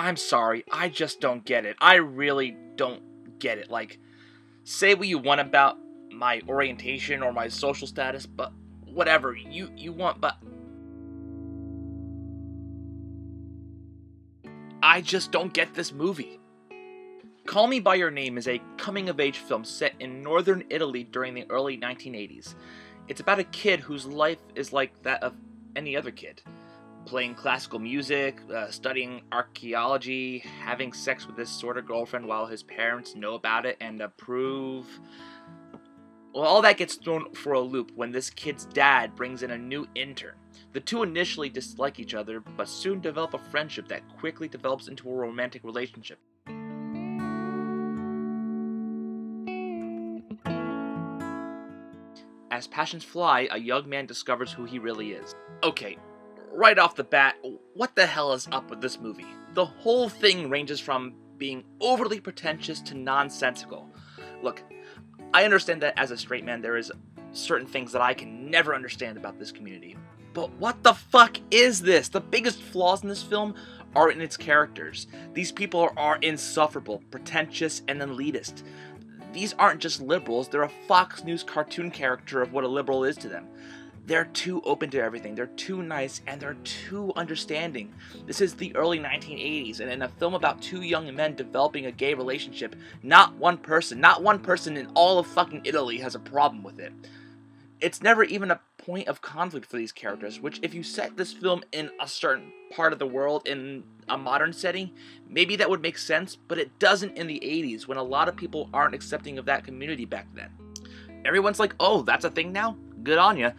I'm sorry, I just don't get it. I really don't get it. Like, say what you want about my orientation or my social status, but whatever you want, but I just don't get this movie. Call Me By Your Name is a coming-of-age film set in northern Italy during the early 1980s. It's about a kid whose life is like that of any other kid. Playing classical music, studying archaeology, having sex with this sort of girlfriend while his parents know about it and approve. Well, all that gets thrown for a loop when this kid's dad brings in a new intern. The two initially dislike each other, but soon develop a friendship that quickly develops into a romantic relationship. As passions fly, a young man discovers who he really is. Okay, right off the bat, what the hell is up with this movie? The whole thing ranges from being overly pretentious to nonsensical. Look, I understand that as a straight man there is certain things that I can never understand about this community. But what the fuck is this? The biggest flaws in this film are in its characters. These people are insufferable, pretentious, and elitist. These aren't just liberals, they're a Fox News cartoon character of what a liberal is to them. They're too open to everything, they're too nice, and they're too understanding. This is the early 1980s, and in a film about two young men developing a gay relationship, not one person in all of fucking Italy has a problem with it. It's never even a point of conflict for these characters, which if you set this film in a certain part of the world in a modern setting, maybe that would make sense, but it doesn't in the 80s when a lot of people aren't accepting of that community back then. Everyone's like, oh, that's a thing now? Good on ya.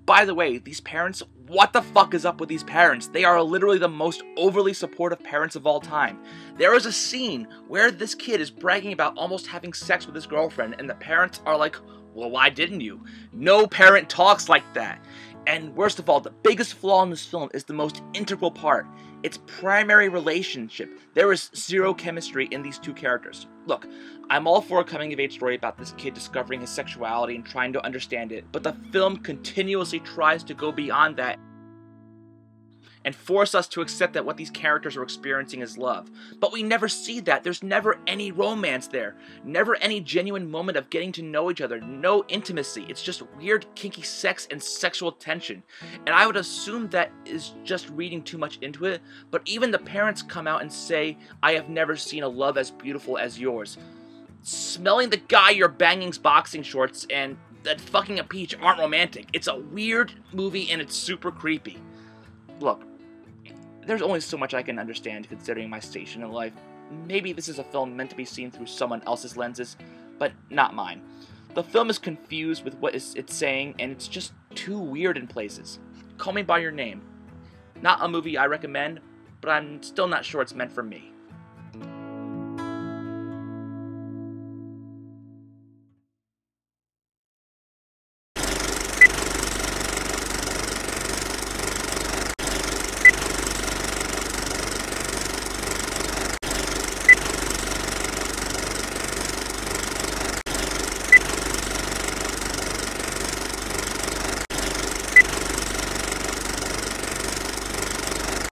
By the way, these parents, what the fuck is up with these parents? They are literally the most overly supportive parents of all time. There is a scene where this kid is bragging about almost having sex with his girlfriend, and the parents are like, well, why didn't you? No parent talks like that. And worst of all, the biggest flaw in this film is the most integral part. Its primary relationship. There is zero chemistry in these two characters. Look, I'm all for a coming-of-age story about this kid discovering his sexuality and trying to understand it, but the film continuously tries to go beyond that and force us to accept that what these characters are experiencing is love. But we never see that. There's never any romance there. Never any genuine moment of getting to know each other. No intimacy. It's just weird, kinky sex and sexual tension. And I would assume that is just reading too much into it, but even the parents come out and say, I have never seen a love as beautiful as yours. Smelling the guy you're banging's boxing shorts and that fucking a peach aren't romantic. It's a weird movie and it's super creepy. Look, there's only so much I can understand considering my station in life. Maybe this is a film meant to be seen through someone else's lenses, but not mine. The film is confused with what it's saying, and it's just too weird in places. Call Me By Your Name. Not a movie I recommend, but I'm still not sure it's meant for me.